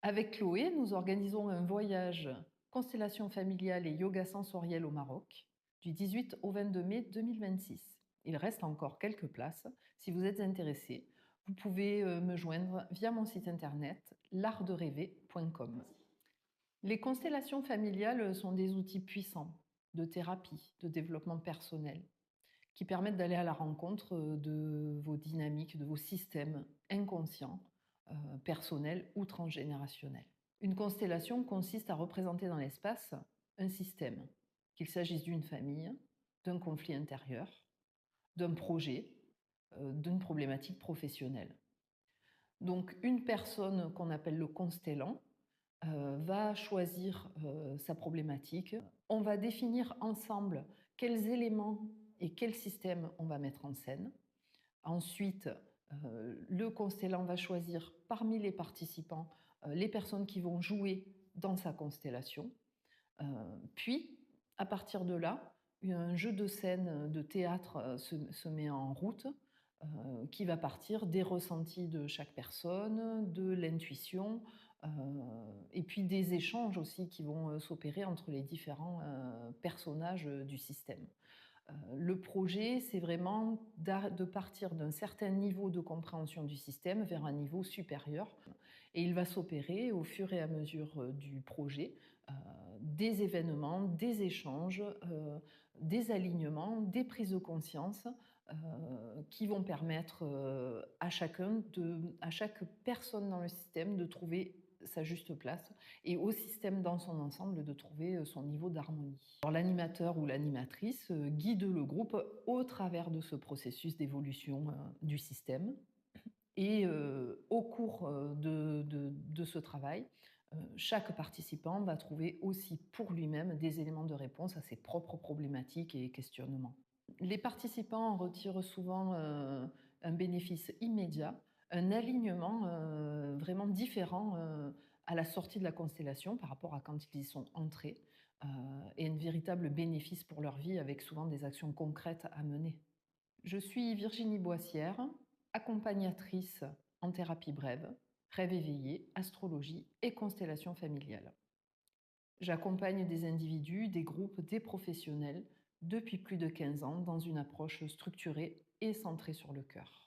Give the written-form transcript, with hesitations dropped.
Avec Chloé, nous organisons un voyage constellation familiale et yoga sensoriel au Maroc du 18 au 22 mai 2026. Il reste encore quelques places. Si vous êtes intéressé, vous pouvez me joindre via mon site internet l'artderêver.com. Les constellations familiales sont des outils puissants de thérapie, de développement personnel, qui permettent d'aller à la rencontre de vos dynamiques, de vos systèmes inconscients, personnels ou transgénérationnels. Une constellation consiste à représenter dans l'espace un système, qu'il s'agisse d'une famille, d'un conflit intérieur, d'un projet, d'une problématique professionnelle. Donc une personne qu'on appelle le constellant va choisir sa problématique. On va définir ensemble quels éléments et quel système on va mettre en scène. Ensuite, le constellant va choisir parmi les participants les personnes qui vont jouer dans sa constellation. Puis, à partir de là, un jeu de scène, de théâtre se met en route qui va partir des ressentis de chaque personne, de l'intuition, et puis des échanges aussi qui vont s'opérer entre les différents personnages du système. Le projet, c'est vraiment de partir d'un certain niveau de compréhension du système vers un niveau supérieur. Et il va s'opérer au fur et à mesure du projet des événements, des échanges, des alignements, des prises de conscience qui vont permettre à chaque personne dans le système de trouver sa juste place et au système dans son ensemble de trouver son niveau d'harmonie. L'animateur ou l'animatrice guide le groupe au travers de ce processus d'évolution du système. Et au cours de ce travail, chaque participant va trouver aussi pour lui-même des éléments de réponse à ses propres problématiques et questionnements. Les participants en retirent souvent un bénéfice immédiat, un alignement vraiment différent à la sortie de la constellation par rapport à quand ils y sont entrés, et un véritable bénéfice pour leur vie avec souvent des actions concrètes à mener. Je suis Virginie Boissière, accompagnatrice en thérapie brève, rêve éveillé, astrologie et constellation familiale. J'accompagne des individus, des groupes, des professionnels depuis plus de 15 ans dans une approche structurée et centrée sur le cœur.